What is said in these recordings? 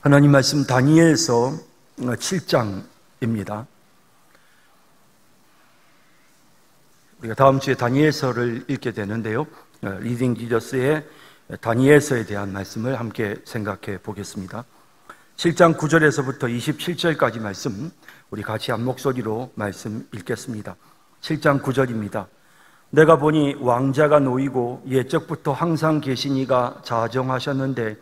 하나님 말씀 다니엘서 7장입니다. 우리가 다음 주에 다니엘서를 읽게 되는데요, 리딩 지저스의 다니엘서에 대한 말씀을 함께 생각해 보겠습니다. 7장 9절에서부터 27절까지 말씀, 우리 같이 한 목소리로 말씀 읽겠습니다. 7장 9절입니다. 내가 보니 왕자가 놓이고 옛적부터 항상 계신 이가 자정하셨는데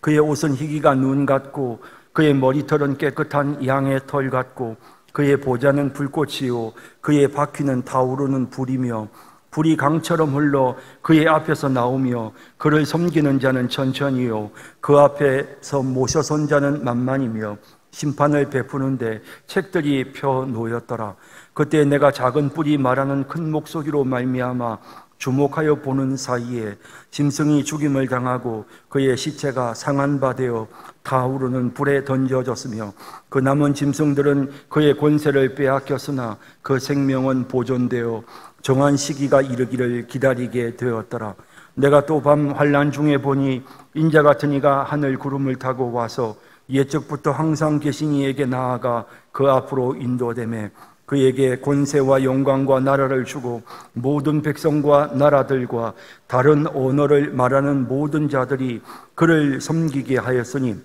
그의 옷은 희기가 눈 같고 그의 머리털은 깨끗한 양의 털 같고 그의 보좌는 불꽃이요 그의 바퀴는 타오르는 불이며 불이 강처럼 흘러 그의 앞에서 나오며 그를 섬기는 자는 천천히요 그 앞에서 모셔선 자는 만만이며 심판을 베푸는데 책들이 펴 놓였더라. 그때 내가 작은 뿔이 말하는 큰 목소리로 말미암아 주목하여 보는 사이에 짐승이 죽임을 당하고 그의 시체가 상한 바 되어 타오르는 불에 던져졌으며 그 남은 짐승들은 그의 권세를 빼앗겼으나 그 생명은 보존되어 정한 시기가 이르기를 기다리게 되었더라. 내가 또 밤 환난 중에 보니 인자 같은 이가 하늘 구름을 타고 와서 옛적부터 항상 계신 이에게 나아가 그 앞으로 인도되매 그에게 권세와 영광과 나라를 주고 모든 백성과 나라들과 다른 언어를 말하는 모든 자들이 그를 섬기게 하였으니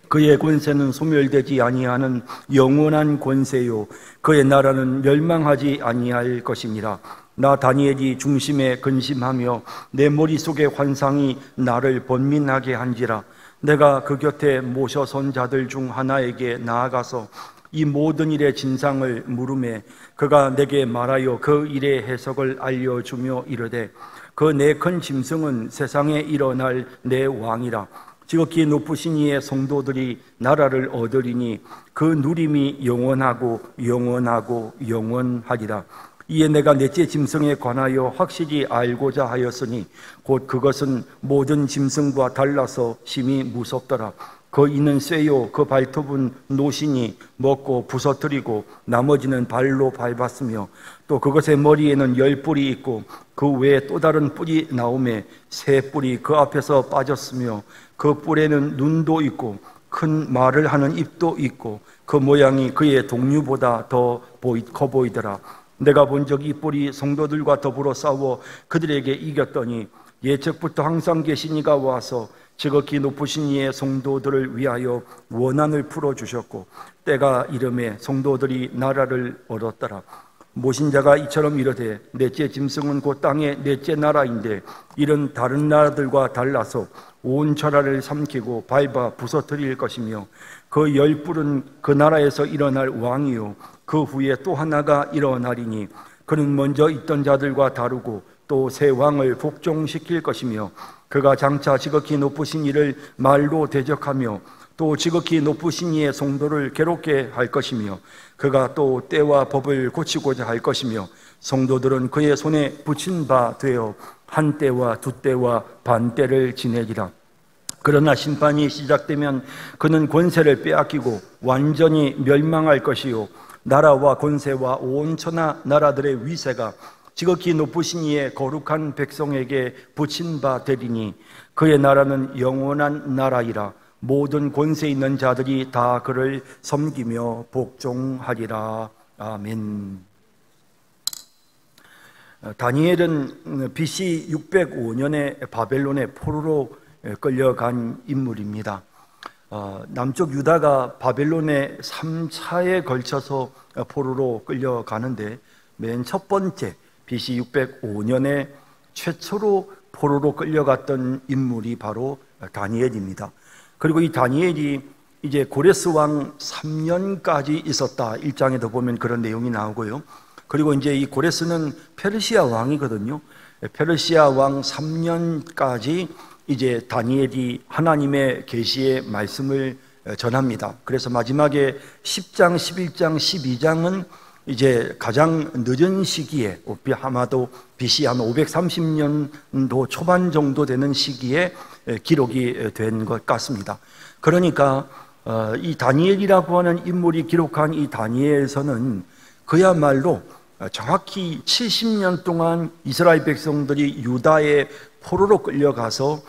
그의 권세는 소멸되지 아니하는 영원한 권세요 그의 나라는 멸망하지 아니할 것이니라. 나 다니엘이 중심에 근심하며 내 머릿속의 환상이 나를 번민하게 한지라. 내가 그 곁에 모셔선 자들 중 하나에게 나아가서 이 모든 일의 진상을 물으매 그가 내게 말하여 그 일의 해석을 알려주며 이르되 그 내 큰 짐승은 세상에 일어날 내 왕이라. 지극히 높으신 이의 성도들이 나라를 얻으리니 그 누림이 영원하고 영원하고 영원하리라. 이에 내가 넷째 짐승에 관하여 확실히 알고자 하였으니 곧 그것은 모든 짐승과 달라서 심히 무섭더라. 그 이는 쇠요 그 발톱은 노신이 먹고 부서뜨리고 나머지는 발로 밟았으며 또 그것의 머리에는 10뿔이 있고 그 외에 또 다른 뿔이 나오매 새 뿔이 그 앞에서 빠졌으며 그 뿔에는 눈도 있고 큰 말을 하는 입도 있고 그 모양이 그의 동류보다 더 커 보이더라. 내가 본 적 이 뿔이 성도들과 더불어 싸워 그들에게 이겼더니 예적부터 항상 계신 이가 와서 지극히 높으신 이의 성도들을 위하여 원한을 풀어주셨고 때가 이름에 성도들이 나라를 얻었더라. 모신 자가 이처럼 이르되 넷째 짐승은 곧 땅의 넷째 나라인데 이는 다른 나라들과 달라서 온 천하를 삼키고 밟아 부서뜨릴 것이며 그 10뿔은 그 나라에서 일어날 왕이요 그 후에 또 하나가 일어나리니 그는 먼저 있던 자들과 다르고 또 새 왕을 복종시킬 것이며 그가 장차 지극히 높으신 이를 말로 대적하며 또 지극히 높으신 이의 성도를 괴롭게 할 것이며 그가 또 때와 법을 고치고자 할 것이며 성도들은 그의 손에 붙인 바 되어 한 때와 두 때와 반 때를 지내리라. 그러나 심판이 시작되면 그는 권세를 빼앗기고 완전히 멸망할 것이요 나라와 권세와 온 천하 나라들의 위세가 지극히 높으신 이의 거룩한 백성에게 붙인 바 되리니 그의 나라는 영원한 나라이라. 모든 권세 있는 자들이 다 그를 섬기며 복종하리라. 아멘. 다니엘은 BC 605년에 바벨론의 포로로 끌려간 인물입니다. 남쪽 유다가 바벨론의 3차에 걸쳐서 포로로 끌려가는데 맨 첫 번째 BC 605년에 최초로 포로로 끌려갔던 인물이 바로 다니엘입니다. 그리고 이 다니엘이 이제 고레스 왕 3년까지 있었다. 1장에도 보면 그런 내용이 나오고요. 그리고 이제 이 고레스는 페르시아 왕이거든요. 페르시아 왕 3년까지 이제 다니엘이 하나님의 계시의 말씀을 전합니다. 그래서 마지막에 10장, 11장, 12장은 이제 가장 늦은 시기에 아마도 BC 한 530년도 초반 정도 되는 시기에 기록이 된 것 같습니다. 그러니까 이 다니엘이라고 하는 인물이 기록한 이 다니엘서는 그야말로 정확히 70년 동안 이스라엘 백성들이 유다의 포로로 끌려가서,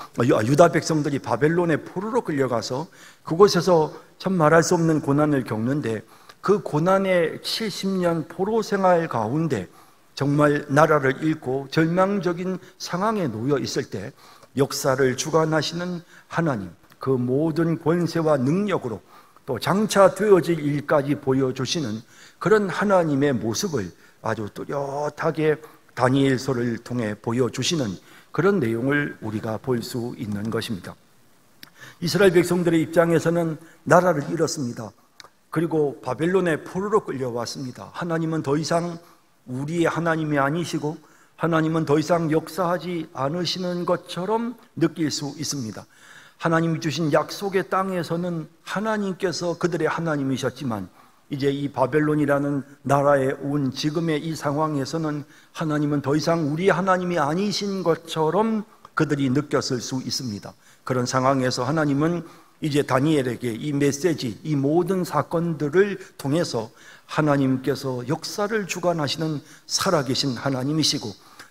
유다 백성들이 바벨론의 포로로 끌려가서 그곳에서 참 말할 수 없는 고난을 겪는데, 그 고난의 70년 포로 생활 가운데 정말 나라를 잃고 절망적인 상황에 놓여 있을 때 역사를 주관하시는 하나님, 그 모든 권세와 능력으로 또 장차 되어질 일까지 보여주시는 그런 하나님의 모습을 아주 뚜렷하게 다니엘서를 통해 보여주시는 그런 내용을 우리가 볼 수 있는 것입니다. 이스라엘 백성들의 입장에서는 나라를 잃었습니다. 그리고 바벨론의 포로로 끌려왔습니다. 하나님은 더 이상 우리의 하나님이 아니시고 하나님은 더 이상 역사하지 않으시는 것처럼 느낄 수 있습니다. 하나님이 주신 약속의 땅에서는 하나님께서 그들의 하나님이셨지만 이제 이 바벨론이라는 나라에 온 지금의 이 상황에서는 하나님은 더 이상 우리의 하나님이 아니신 것처럼 그들이 느꼈을 수 있습니다. 그런 상황에서 하나님은 이제 다니엘에게 이 메시지, 이 모든 사건들을 통해서 하나님께서 역사를 주관하시는 살아계신 하나님이시고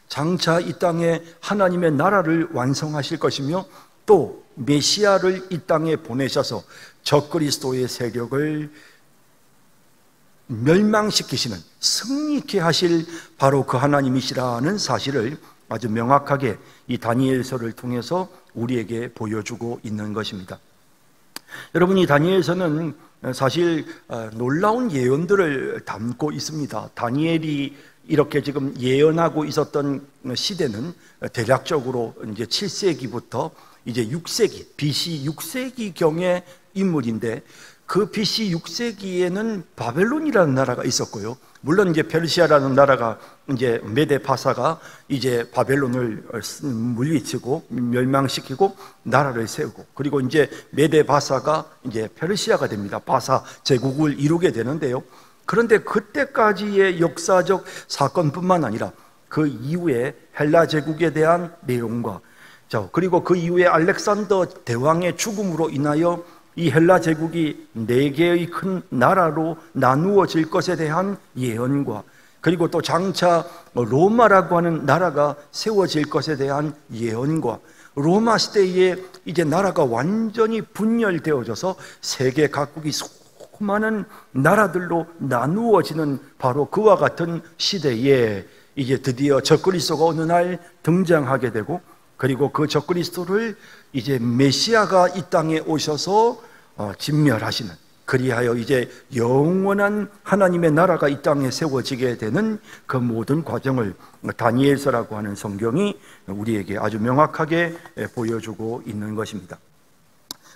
장차 이 땅에 하나님의 나라를 완성하실 것이며 또 메시아를 이 땅에 보내셔서 적그리스도의 세력을 멸망시키시는, 승리케 하실 바로 그 하나님이시라는 사실을 아주 명확하게 이 다니엘서를 통해서 우리에게 보여주고 있는 것입니다. 여러분, 이 다니엘서는 사실 놀라운 예언들을 담고 있습니다. 다니엘이 이렇게 지금 예언하고 있었던 시대는 대략적으로 이제 7세기부터 이제 6세기, BC 6세기경의 인물인데, 그 BC 6세기에는 바벨론이라는 나라가 있었고요. 물론 이제 페르시아라는 나라가 이제 메데바사가 이제 바벨론을 물리치고 멸망시키고 나라를 세우고, 그리고 이제 메데바사가 이제 페르시아가 됩니다. 바사 제국을 이루게 되는데요. 그런데 그때까지의 역사적 사건뿐만 아니라 그 이후에 헬라 제국에 대한 내용과, 그리고 그 이후에 알렉산더 대왕의 죽음으로 인하여 이 헬라 제국이 4개의 큰 나라로 나누어질 것에 대한 예언과, 그리고 또 장차 로마라고 하는 나라가 세워질 것에 대한 예언과, 로마 시대에 이제 나라가 완전히 분열되어져서 세계 각국이 수많은 나라들로 나누어지는 바로 그와 같은 시대에 이제 드디어 적그리스도가 어느 날 등장하게 되고, 그리고 그 적그리스도를 이제 메시아가 이 땅에 오셔서 진멸하시는, 그리하여 이제 영원한 하나님의 나라가 이 땅에 세워지게 되는 그 모든 과정을 다니엘서라고 하는 성경이 우리에게 아주 명확하게 보여주고 있는 것입니다.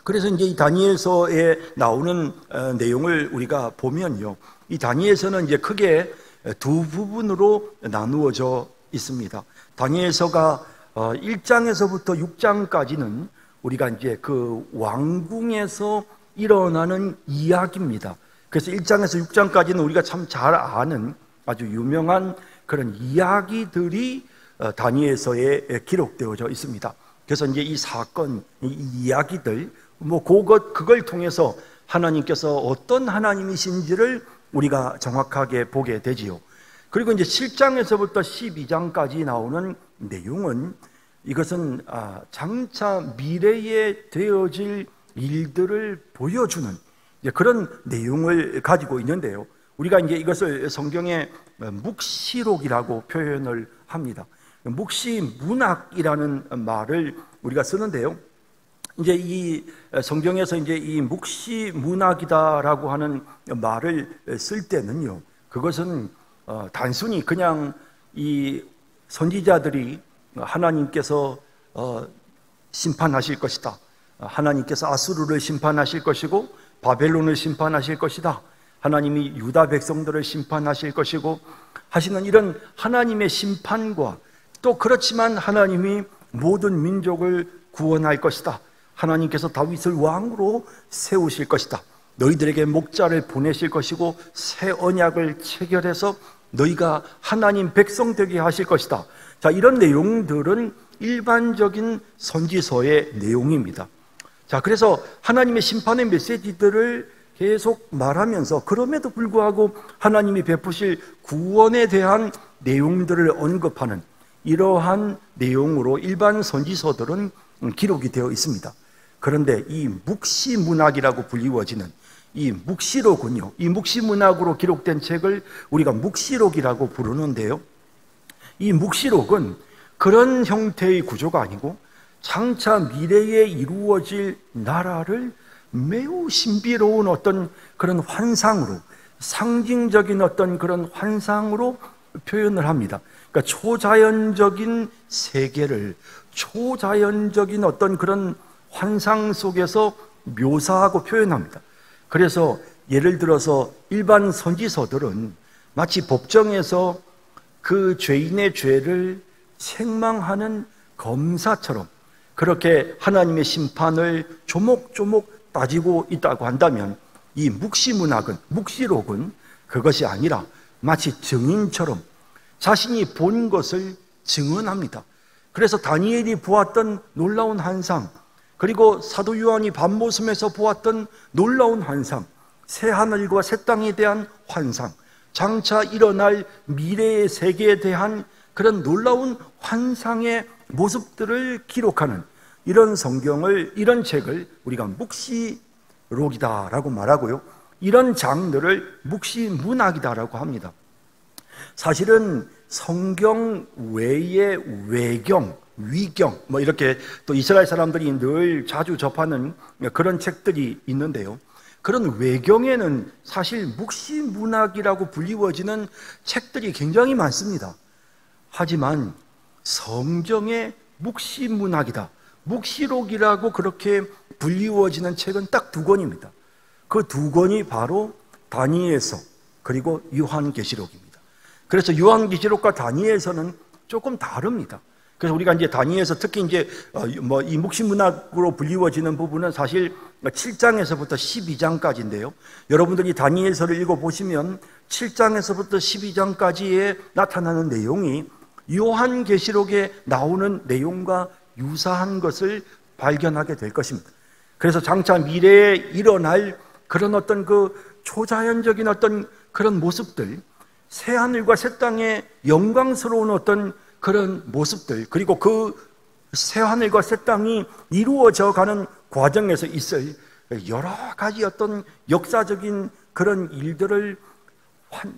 그래서 이제 이 다니엘서에 나오는 내용을 우리가 보면요, 이 다니엘서는 이제 크게 두 부분으로 나누어져 있습니다. 다니엘서가 1장에서부터 6장까지는 우리가 이제 그 왕궁에서 일어나는 이야기입니다. 그래서 1장에서 6장까지는 우리가 참 잘 아는 아주 유명한 그런 이야기들이 다니엘서에 기록되어져 있습니다. 그래서 이제 이 사건, 이 이야기들, 그걸 통해서 하나님께서 어떤 하나님이신지를 우리가 정확하게 보게 되지요. 그리고 이제 7장에서부터 12장까지 나오는 내용은, 이것은 장차 미래에 되어질 일들을 보여주는 그런 내용을 가지고 있는데요. 우리가 이제 이것을 성경의 묵시록이라고 표현을 합니다. 묵시문학이라는 말을 우리가 쓰는데요. 이제 이 성경에서 이제 이 묵시문학이다라고 하는 말을 쓸 때는요, 그것은 단순히 그냥 이 선지자들이 하나님께서 심판하실 것이다, 하나님께서 아수르를 심판하실 것이고 바벨론을 심판하실 것이다, 하나님이 유다 백성들을 심판하실 것이고 하시는 이런 하나님의 심판과, 또 그렇지만 하나님이 모든 민족을 구원할 것이다, 하나님께서 다윗을 왕으로 세우실 것이다, 너희들에게 목자를 보내실 것이고 새 언약을 체결해서 너희가 하나님 백성 되게 하실 것이다. 자, 이런 내용들은 일반적인 선지서의 내용입니다. 자, 그래서 하나님의 심판의 메시지들을 계속 말하면서 그럼에도 불구하고 하나님이 베푸실 구원에 대한 내용들을 언급하는 이러한 내용으로 일반 선지서들은 기록이 되어 있습니다. 그런데 이 묵시문학이라고 불리워지는 이 묵시록은요, 이 묵시문학으로 기록된 책을 우리가 묵시록이라고 부르는데요, 이 묵시록은 그런 형태의 구조가 아니고 장차 미래에 이루어질 나라를 매우 신비로운 어떤 그런 환상으로, 상징적인 어떤 그런 환상으로 표현을 합니다. 그러니까 초자연적인 세계를 초자연적인 어떤 그런 환상 속에서 묘사하고 표현합니다. 그래서 예를 들어서 일반 선지서들은 마치 법정에서 그 죄인의 죄를 책망하는 검사처럼 그렇게 하나님의 심판을 조목조목 따지고 있다고 한다면, 이 묵시문학은, 묵시록은 그것이 아니라 마치 증인처럼 자신이 본 것을 증언합니다. 그래서 다니엘이 보았던 놀라운 환상, 그리고 사도 요한이 밤모섬에서 보았던 놀라운 환상, 새하늘과 새 땅에 대한 환상, 장차 일어날 미래의 세계에 대한 그런 놀라운 환상의 모습들을 기록하는 이런 성경을, 이런 책을 우리가 묵시록이다라고 말하고요, 이런 장르를 묵시문학이다라고 합니다. 사실은 성경 외의 외경, 위경, 이렇게 또 이스라엘 사람들이 늘 자주 접하는 그런 책들이 있는데요, 그런 외경에는 사실 묵시문학이라고 불리워지는 책들이 굉장히 많습니다. 하지만 성경의 묵시문학이다, 묵시록이라고 그렇게 불리워지는 책은 딱 두 권입니다. 그 두 권이 바로 다니엘서 그리고 요한계시록입니다. 그래서 요한계시록과 다니엘서는 조금 다릅니다. 그래서 우리가 이제 다니엘서, 특히 이제 이 묵시문학으로 불리워지는 부분은 사실 7장에서부터 12장까지인데요. 여러분들이 다니엘서를 읽어보시면 7장에서부터 12장까지에 나타나는 내용이 요한계시록에 나오는 내용과 유사한 것을 발견하게 될 것입니다. 그래서 장차 미래에 일어날 그런 어떤 그 초자연적인 어떤 그런 모습들, 새하늘과 새 땅의 영광스러운 어떤 그런 모습들, 그리고 그 새하늘과 새 땅이 이루어져 가는 과정에서 있을 여러 가지 어떤 역사적인 그런 일들을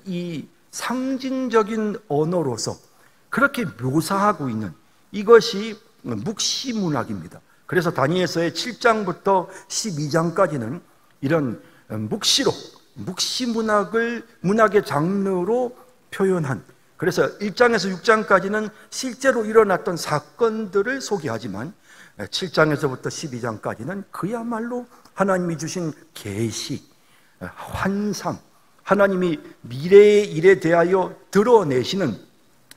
이 상징적인 언어로서 그렇게 묘사하고 있는 이것이 묵시문학입니다. 그래서 다니엘서의 7장부터 12장까지는 이런 묵시록, 문학의 장르로 표현한, 그래서 1장에서 6장까지는 실제로 일어났던 사건들을 소개하지만 7장에서부터 12장까지는 그야말로 하나님이 주신 계시, 환상, 하나님이 미래의 일에 대하여 드러내시는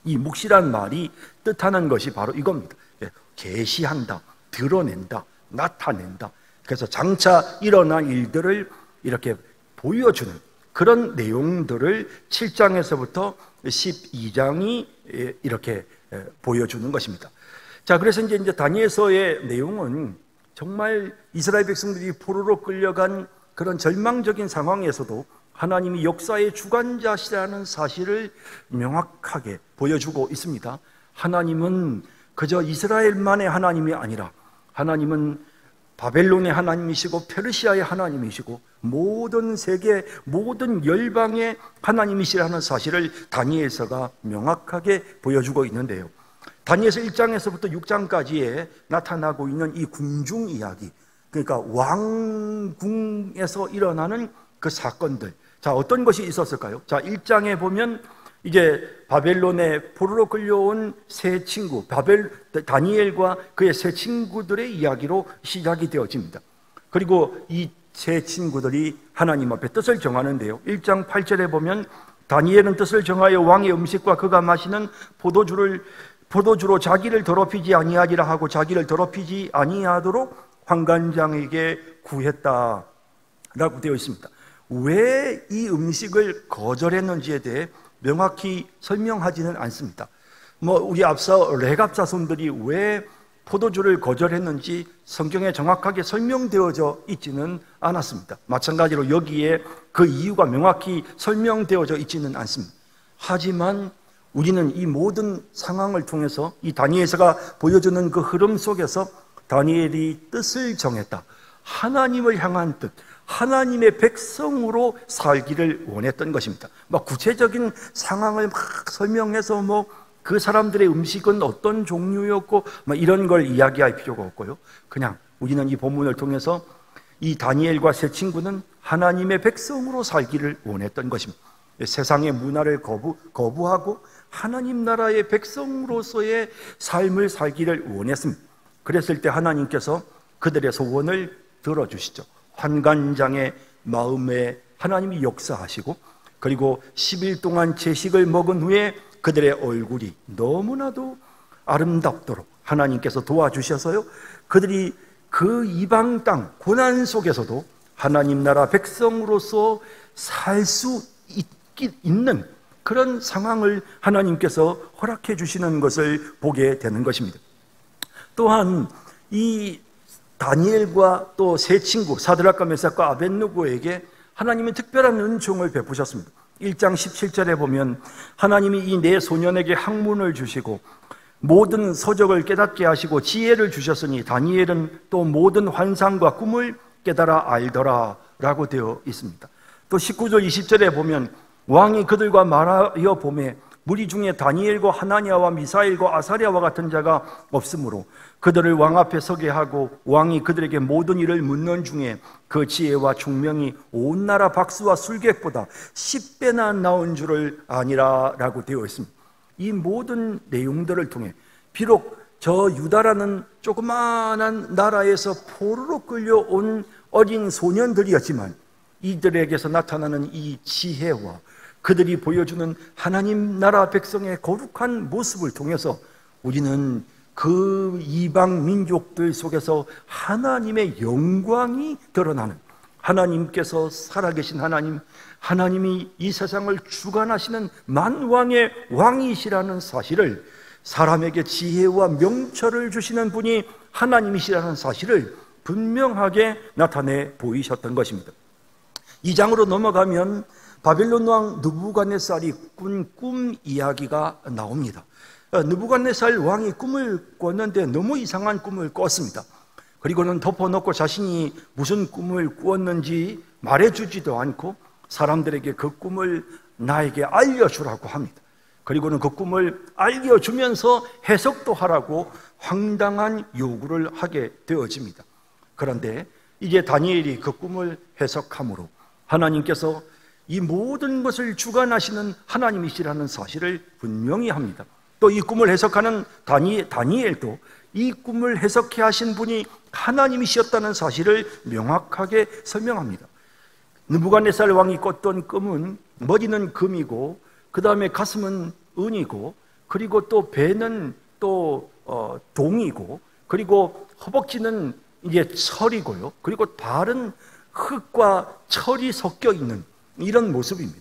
이 묵시란 말이 뜻하는 것이 바로 이겁니다. 계시한다, 드러낸다, 나타낸다. 그래서 장차 일어날 일들을 이렇게 보여주는 그런 내용들을 7장에서부터 12장이 이렇게 보여주는 것입니다. 자, 그래서 이제 다니엘서의 내용은 정말 이스라엘 백성들이 포로로 끌려간 그런 절망적인 상황에서도 하나님이 역사의 주관자시라는 사실을 명확하게 보여주고 있습니다. 하나님은 그저 이스라엘만의 하나님이 아니라 하나님은 바벨론의 하나님이시고 페르시아의 하나님이시고 모든 세계, 모든 열방의 하나님이시라는 사실을 다니엘서가 명확하게 보여주고 있는데요, 다니엘서 1장에서부터 6장까지에 나타나고 있는 이 궁중 이야기, 그러니까 왕궁에서 일어나는 그 사건들, 자, 어떤 것이 있었을까요? 자, 1장에 보면 이제 바벨론에 포로로 끌려온 세 친구, 다니엘과 그의 세 친구들의 이야기로 시작이 되어집니다. 그리고 이 세 친구들이 하나님 앞에 뜻을 정하는데요, 1장 8절에 보면 다니엘은 뜻을 정하여 왕의 음식과 그가 마시는 포도주로 자기를 더럽히지 아니하리라 하고 자기를 더럽히지 아니하도록 환관장에게 구했다 라고 되어 있습니다. 왜 이 음식을 거절했는지에 대해 명확히 설명하지는 않습니다. 우리 앞서 렉압 자손들이 왜 포도주를 거절했는지 성경에 정확하게 설명되어져 있지는 않았습니다. 마찬가지로 여기에 그 이유가 명확히 설명되어져 있지는 않습니다. 하지만 우리는 이 모든 상황을 통해서 이 다니엘서가 보여주는 그 흐름 속에서 다니엘이 뜻을 정했다. 하나님을 향한 뜻, 하나님의 백성으로 살기를 원했던 것입니다. 구체적인 상황을 막 설명해서 그 사람들의 음식은 어떤 종류였고 이런 걸 이야기할 필요가 없고요. 그냥 우리는 이 본문을 통해서 이 다니엘과 세 친구는 하나님의 백성으로 살기를 원했던 것입니다. 세상의 문화를 거부하고 하나님 나라의 백성으로서의 삶을 살기를 원했습니다. 그랬을 때 하나님께서 그들의 소원을 들어주시죠. 환관장의 마음에 하나님이 역사하시고, 그리고 10일 동안 채식을 먹은 후에 그들의 얼굴이 너무나도 아름답도록 하나님께서 도와주셔서요, 그들이 그 이방 땅 고난 속에서도 하나님 나라 백성으로서 살 수 있는 그런 상황을 하나님께서 허락해 주시는 것을 보게 되는 것입니다. 또한 이 다니엘과 또 세 친구 사드락과 메삭과 아벳느고에게 하나님이 특별한 은총을 베푸셨습니다. 1장 17절에 보면 하나님이 이 네 소년에게 학문을 주시고 모든 서적을 깨닫게 하시고 지혜를 주셨으니 다니엘은 또 모든 환상과 꿈을 깨달아 알더라 라고 되어 있습니다. 또 19절 20절에 보면 왕이 그들과 말하여 보매 무리 중에 다니엘과 하나니아와 미사엘과 아사랴와 같은 자가 없으므로 그들을 왕 앞에 서게 하고 왕이 그들에게 모든 일을 묻는 중에 그 지혜와 총명이 온 나라 박수와 술객보다 10배나 나온 줄을 아니라 라고 되어 있습니다. 이 모든 내용들을 통해 비록 저 유다라는 조그마한 나라에서 포로로 끌려온 어린 소년들이었지만 이들에게서 나타나는 이 지혜와 그들이 보여주는 하나님 나라 백성의 거룩한 모습을 통해서 우리는 그 이방 민족들 속에서 하나님의 영광이 드러나는, 하나님께서 살아계신 하나님, 하나님이 이 세상을 주관하시는 만왕의 왕이시라는 사실을, 사람에게 지혜와 명철을 주시는 분이 하나님이시라는 사실을 분명하게 나타내 보이셨던 것입니다. 2장으로 넘어가면 바벨론 왕 느부갓네살이 꾼 꿈 이야기가 나옵니다. 느부갓네살 왕이 꿈을 꿨는데 너무 이상한 꿈을 꿨습니다. 그리고는 덮어놓고 자신이 무슨 꿈을 꾸었는지 말해주지도 않고 사람들에게 그 꿈을 나에게 알려주라고 합니다. 그리고는 그 꿈을 알려주면서 해석도 하라고 황당한 요구를 하게 되어집니다. 그런데 이제 다니엘이 그 꿈을 해석함으로 하나님께서 이 모든 것을 주관하시는 하나님이시라는 사실을 분명히 합니다. 또 이 꿈을 해석하는 다니엘도 이 꿈을 해석해 하신 분이 하나님이시었다는 사실을 명확하게 설명합니다. 느부갓네살 왕이 꿨던 꿈은 머리는 금이고 그 다음에 가슴은 은이고 그리고 또 배는 또 동이고 그리고 허벅지는 이제 철이고요. 그리고 발은 흙과 철이 섞여 있는 이런 모습입니다.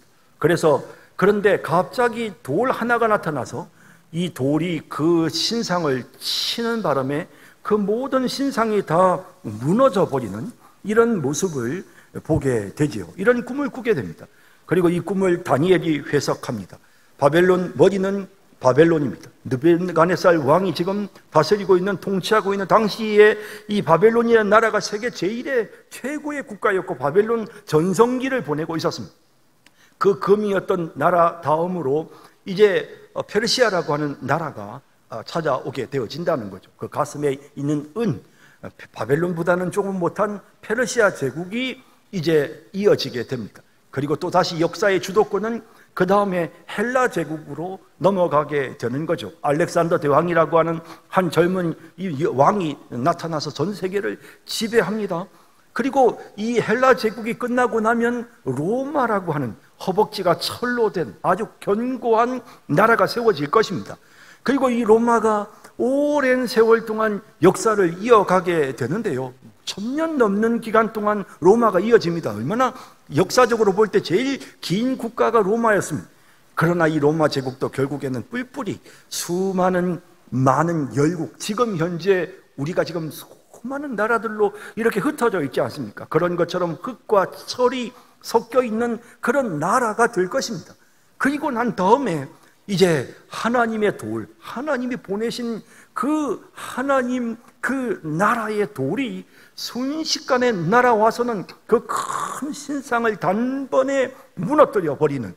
그런데 갑자기 돌 하나가 나타나서 이 돌이 그 신상을 치는 바람에 그 모든 신상이 다 무너져 버리는 이런 모습을 보게 되지요. 이런 꿈을 꾸게 됩니다. 그리고 이 꿈을 다니엘이 해석합니다. 머리는 바벨론입니다. 느부갓네살 왕이 지금 다스리고 있는, 통치하고 있는 당시에 이 바벨론이라는 나라가 세계 제1의 최고의 국가였고 바벨론 전성기를 보내고 있었습니다. 그 금이었던 나라 다음으로 이제 페르시아라고 하는 나라가 찾아오게 되어진다는 거죠. 그 가슴에 있는 은, 바벨론보다는 조금 못한 페르시아 제국이 이제 이어지게 됩니다. 그리고 또 다시 역사의 주도권은 그 다음에 헬라 제국으로 넘어가게 되는 거죠. 알렉산더 대왕이라고 하는 한 젊은 이 왕이 나타나서 전 세계를 지배합니다. 그리고 이 헬라 제국이 끝나고 나면 로마라고 하는 허벅지가 철로 된 아주 견고한 나라가 세워질 것입니다. 그리고 이 로마가 오랜 세월 동안 역사를 이어가게 되는데요. 1000년 넘는 기간 동안 로마가 이어집니다. 얼마나 역사적으로 볼 때 제일 긴 국가가 로마였습니다. 그러나 이 로마 제국도 결국에는 뿔뿔이 수많은 많은 열국, 지금 현재 우리가 지금 수많은 나라들로 이렇게 흩어져 있지 않습니까? 그런 것처럼 흙과 철이 섞여 있는 그런 나라가 될 것입니다. 그리고 난 다음에 이제 하나님의 돌, 하나님이 보내신 그 하나님 그 나라의 돌이 순식간에 날아와서는 그 큰 신상을 단번에 무너뜨려 버리는,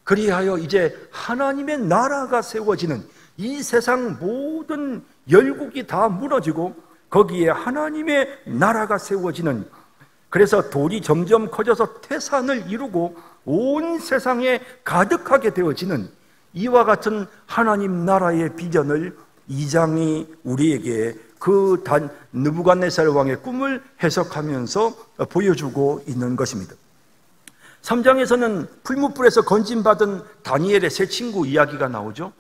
그리하여 이제 하나님의 나라가 세워지는, 이 세상 모든 열국이 다 무너지고 거기에 하나님의 나라가 세워지는, 그래서 돌이 점점 커져서 태산을 이루고 온 세상에 가득하게 되어지는 이와 같은 하나님 나라의 비전을 2장이 우리에게 그 느부갓네살 왕의 꿈을 해석하면서 보여주고 있는 것입니다. 3장에서는 풀무불에서 건진받은 다니엘의 세 친구 이야기가 나오죠.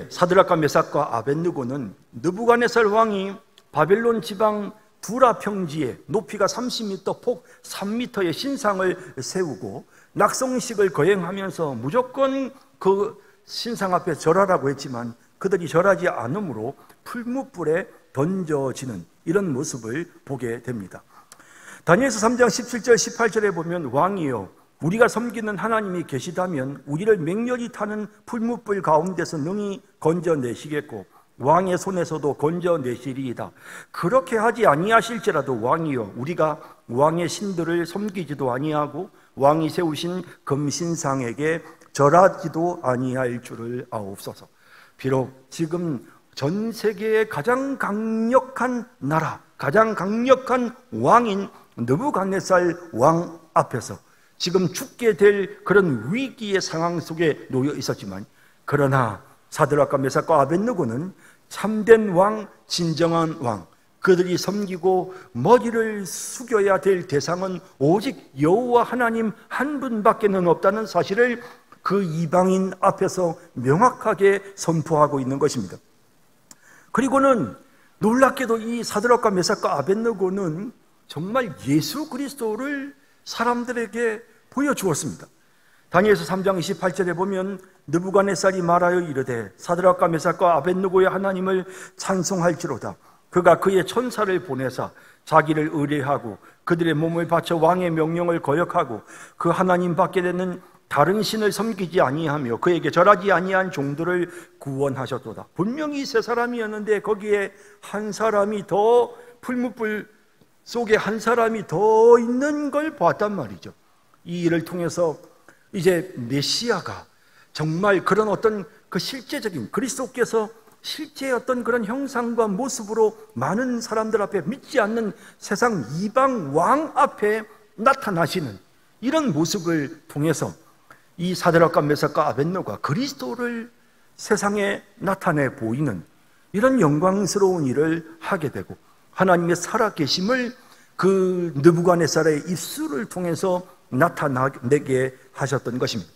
사드락과 메삭과 아벳느고는 느부갓네살 왕이 바벨론 지방 두라 평지에 높이가 30m, 폭 3m의 신상을 세우고 낙성식을 거행하면서 무조건 그 신상 앞에 절하라고 했지만 그들이 절하지 않으므로 풀무불에 던져지는 이런 모습을 보게 됩니다. 다니엘서 3장 17절 18절에 보면 왕이여 우리가 섬기는 하나님이 계시다면 우리를 맹렬히 타는 풀무불 가운데서 능히 건져내시겠고 왕의 손에서도 건져내시리이다. 그렇게 하지 아니하실지라도 왕이여 우리가 왕의 신들을 섬기지도 아니하고 왕이 세우신 금신상에게 절하지도 아니할 줄을 아옵소서. 비록 지금 전 세계의 가장 강력한 나라, 가장 강력한 왕인 느부갓네살 왕 앞에서 지금 죽게 될 그런 위기의 상황 속에 놓여 있었지만, 그러나 사드락과 메삭과 아벳느고는 참된 왕, 진정한 왕, 그들이 섬기고 머리를 숙여야 될 대상은 오직 여호와 하나님 한 분밖에는 없다는 사실을 그 이방인 앞에서 명확하게 선포하고 있는 것입니다. 그리고는 놀랍게도 이 사드락과 메삭과 아벳느고는 정말 예수 그리스도를 사람들에게 보여주었습니다. 다니엘서 3장 28절에 보면 느부갓네살이 말하여 이르되 사드락과 메삭과 아벳느고의 하나님을 찬송할지로다. 그가 그의 천사를 보내사 자기를 의뢰하고 그들의 몸을 바쳐 왕의 명령을 거역하고 그 하나님 밖에 되는 다른 신을 섬기지 아니하며 그에게 절하지 아니한 종들을 구원하셨도다. 분명히 세 사람이었는데 거기에 한 사람이 더, 풀무불 속에 한 사람이 더 있는 걸 봤단 말이죠. 이 일을 통해서 이제 메시아가 정말 그런 어떤 그 실제적인 그리스도께서 실제 어떤 그런 형상과 모습으로 많은 사람들 앞에, 믿지 않는 세상 이방 왕 앞에 나타나시는 이런 모습을 통해서 이 사드락과 메삭과 아벳느고가 그리스도를 세상에 나타내 보이는 이런 영광스러운 일을 하게 되고, 하나님의 살아계심을 그 느부갓네살의 입술을 통해서 나타내게 하셨던 것입니다.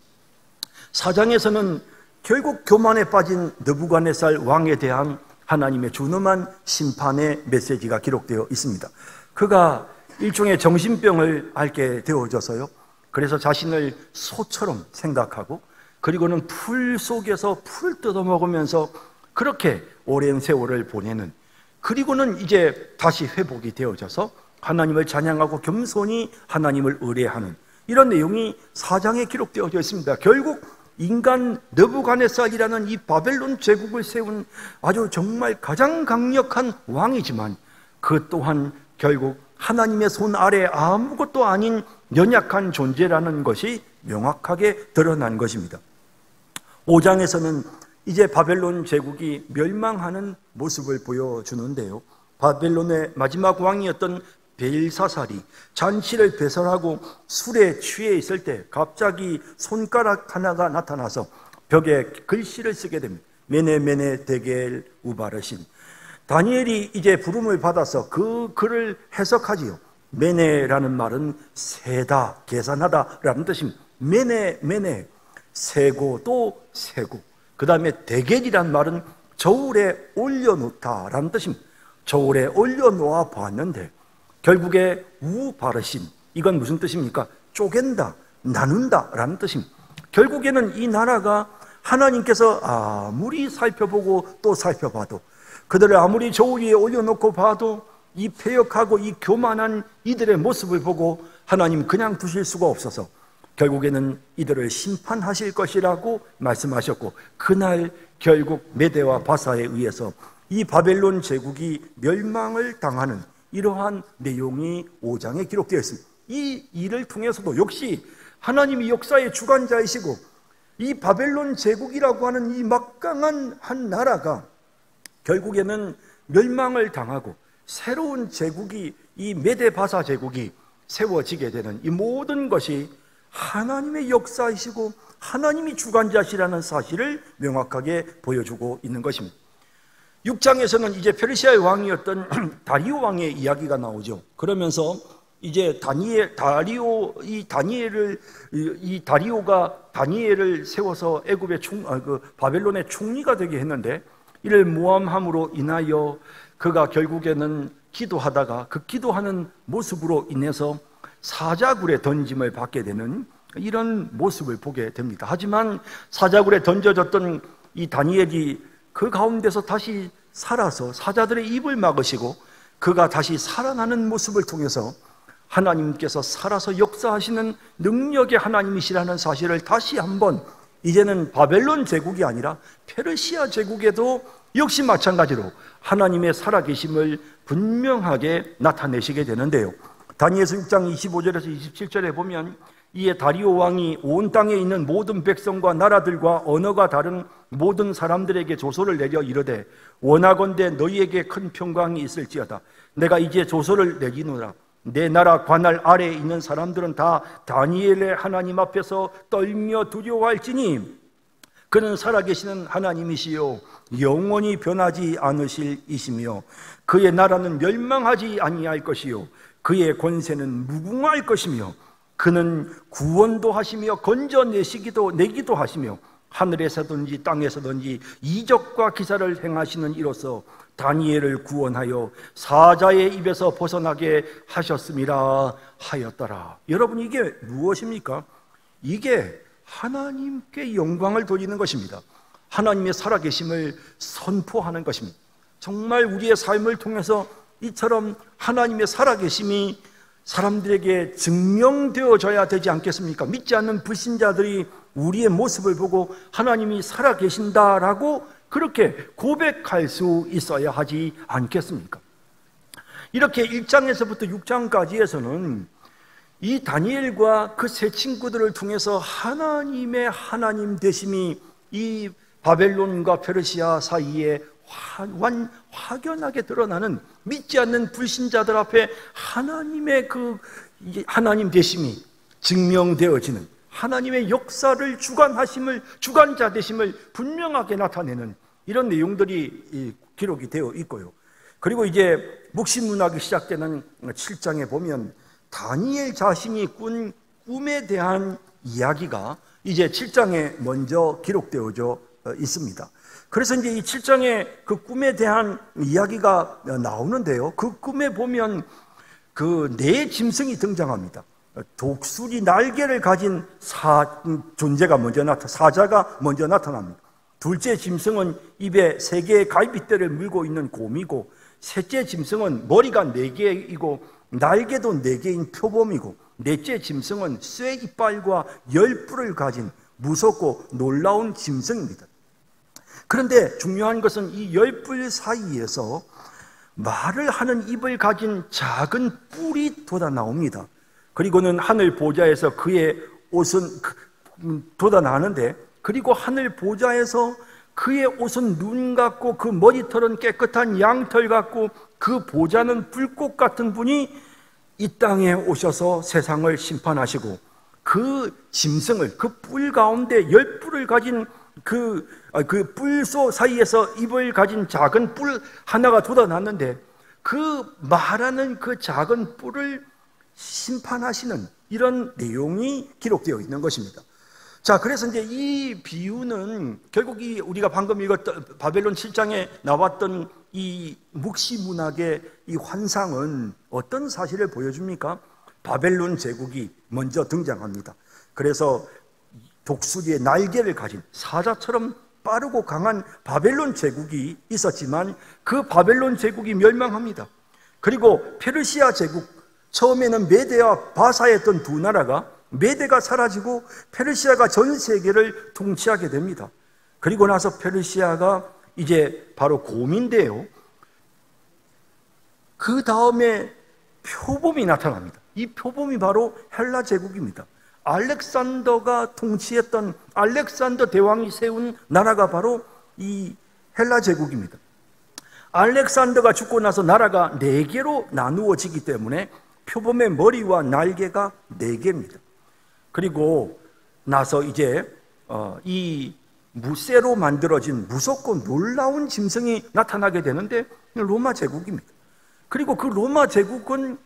4장에서는 결국 교만에 빠진 느부갓네살 왕에 대한 하나님의 준엄한 심판의 메시지가 기록되어 있습니다. 그가 일종의 정신병을 앓게 되어져서요, 그래서 자신을 소처럼 생각하고, 그리고는 풀 속에서 풀 뜯어먹으면서 그렇게 오랜 세월을 보내는, 그리고는 이제 다시 회복이 되어져서 하나님을 찬양하고 겸손히 하나님을 의뢰하는 이런 내용이 4장에 기록되어져 있습니다. 결국 인간 느부갓네살이라는 이 바벨론 제국을 세운 아주 정말 가장 강력한 왕이지만 그 또한 결국 하나님의 손 아래 아무것도 아닌 연약한 존재라는 것이 명확하게 드러난 것입니다. 5장에서는 이제 바벨론 제국이 멸망하는 모습을 보여주는데요, 바벨론의 마지막 왕이었던 벨사살이 잔치를 배설하고 술에 취해 있을 때 갑자기 손가락 하나가 나타나서 벽에 글씨를 쓰게 됩니다. 메네 메네 데겔 우바르신. 다니엘이 이제 부름을 받아서 그 글을 해석하지요. 메네라는 말은 세다, 계산하다 라는 뜻입니다. 메네 메네, 세고 또 세고. 그 다음에 데겔이란 말은 저울에 올려놓다 라는 뜻입니다. 저울에 올려놓아 봤는데 결국에 우바르신, 이건 무슨 뜻입니까? 쪼갠다, 나눈다 라는 뜻입니다. 결국에는 이 나라가 하나님께서 아무리 살펴보고 또 살펴봐도, 그들을 아무리 저울 위에 올려놓고 봐도 이 패역하고 이 교만한 이들의 모습을 보고 하나님 그냥 두실 수가 없어서 결국에는 이들을 심판하실 것이라고 말씀하셨고, 그날 결국 메대와 바사에 의해서 이 바벨론 제국이 멸망을 당하는 이러한 내용이 5장에 기록되어 있습니다. 이 일을 통해서도 역시 하나님이 역사의 주관자이시고, 이 바벨론 제국이라고 하는 이 막강한 한 나라가 결국에는 멸망을 당하고 새로운 제국이, 이 메대 바사 제국이 세워지게 되는 이 모든 것이 하나님의 역사이시고 하나님이 주관자시라는 사실을 명확하게 보여주고 있는 것입니다. 6장에서는 이제 페르시아의 왕이었던 다리오 왕의 이야기가 나오죠. 그러면서 이제 다리오가 다니엘을 세워서 애굽의 바벨론의 총리가 되게 했는데, 이를 모함함으로 인하여 그가 결국에는 기도하다가 그 기도하는 모습으로 인해서 사자굴에 던짐을 받게 되는 이런 모습을 보게 됩니다. 하지만 사자굴에 던져졌던 이 다니엘이 그 가운데서 다시 살아서 사자들의 입을 막으시고 그가 다시 살아나는 모습을 통해서 하나님께서 살아서 역사하시는 능력의 하나님이시라는 사실을 다시 한번, 이제는 바벨론 제국이 아니라 페르시아 제국에도 역시 마찬가지로 하나님의 살아계심을 분명하게 나타내시게 되는데요. 다니엘서 6장 25절에서 27절에 보면, 이에 다리오 왕이 온 땅에 있는 모든 백성과 나라들과 언어가 다른 모든 사람들에게 조서를 내려 이르되, 원하건대 너희에게 큰 평강이 있을지어다. 내가 이제 조서를 내리노라. 내 나라 관할 아래에 있는 사람들은 다 다니엘의 하나님 앞에서 떨며 두려워할지니 그는 살아계시는 하나님이시요 영원히 변하지 않으실 이시며 그의 나라는 멸망하지 아니할 것이요 그의 권세는 무궁할 것이며 그는 구원도 하시며 건져내기도 하시며 하늘에서든지 땅에서든지 이적과 기사를 행하시는 이로써 다니엘을 구원하여 사자의 입에서 벗어나게 하셨음이라 하였더라. 여러분, 이게 무엇입니까? 이게 하나님께 영광을 돌리는 것입니다. 하나님의 살아계심을 선포하는 것입니다. 정말 우리의 삶을 통해서 이처럼 하나님의 살아계심이 사람들에게 증명되어져야 되지 않겠습니까? 믿지 않는 불신자들이 우리의 모습을 보고 하나님이 살아계신다라고 그렇게 고백할 수 있어야 하지 않겠습니까? 이렇게 1장에서부터 6장까지에서는 이 다니엘과 그 세 친구들을 통해서 하나님의 하나님 되심이 이 바벨론과 페르시아 사이에 확연하게 드러나는, 믿지 않는 불신자들 앞에 하나님의 그 하나님 되심이 증명되어지는, 하나님의 역사를 주관자 되심을 분명하게 나타내는 이런 내용들이 기록이 되어 있고요. 그리고 이제 묵시문학이 시작되는 7장에 보면 다니엘 자신이 꾼 꿈에 대한 이야기가 이제 7장에 먼저 기록되어져 있습니다. 그래서 이제 이 7장에 그 꿈에 대한 이야기가 나오는데요. 그 꿈에 보면 그 네 짐승이 등장합니다. 독수리 날개를 가진 존재가 사자가 먼저 나타납니다. 둘째 짐승은 입에 3개의 갈빗대를 물고 있는 곰이고, 셋째 짐승은 머리가 4개이고 날개도 4개인 표범이고, 넷째 짐승은 쇠 이빨과 10뿔을 가진 무섭고 놀라운 짐승입니다. 그런데 중요한 것은 이 10뿔 사이에서 말을 하는 입을 가진 작은 뿔이 돋아나옵니다. 그리고는 하늘 보좌에서 그의 옷은 돋아나는데, 그리고 하늘 보좌에서 그의 옷은 눈 같고 그 머리털은 깨끗한 양털 같고 그 보좌는 불꽃 같은 분이 이 땅에 오셔서 세상을 심판하시고, 그 짐승을, 그 뿔 가운데 10뿔을 가진 그 뿔소 사이에서 입을 가진 작은 뿔 하나가 돋아났는데, 그 말하는 그 작은 뿔을 심판하시는 이런 내용이 기록되어 있는 것입니다. 자, 그래서 이제 이 비유는 결국 우리가 방금 읽었던 바벨론 7장에 나왔던 이 묵시문학의 이 환상은 어떤 사실을 보여줍니까? 바벨론 제국이 먼저 등장합니다. 그래서 독수리의 날개를 가진 사자처럼 빠르고 강한 바벨론 제국이 있었지만 그 바벨론 제국이 멸망합니다. 그리고 페르시아 제국, 처음에는 메대와 바사였던 두 나라가 메대가 사라지고 페르시아가 전 세계를 통치하게 됩니다. 그리고 나서 페르시아가 이제 바로 고민돼요. 그 다음에 표범이 나타납니다. 이 표범이 바로 헬라 제국입니다. 알렉산더가 통치했던 알렉산더 대왕이 세운 나라가 바로 이 헬라 제국입니다. 알렉산더가 죽고 나서 나라가 4개로 나누어지기 때문에 표범의 머리와 날개가 4개입니다. 그리고 나서 이제 이 무쇠로 만들어진 무섭고 놀라운 짐승이 나타나게 되는데 로마 제국입니다. 그리고 그 로마 제국은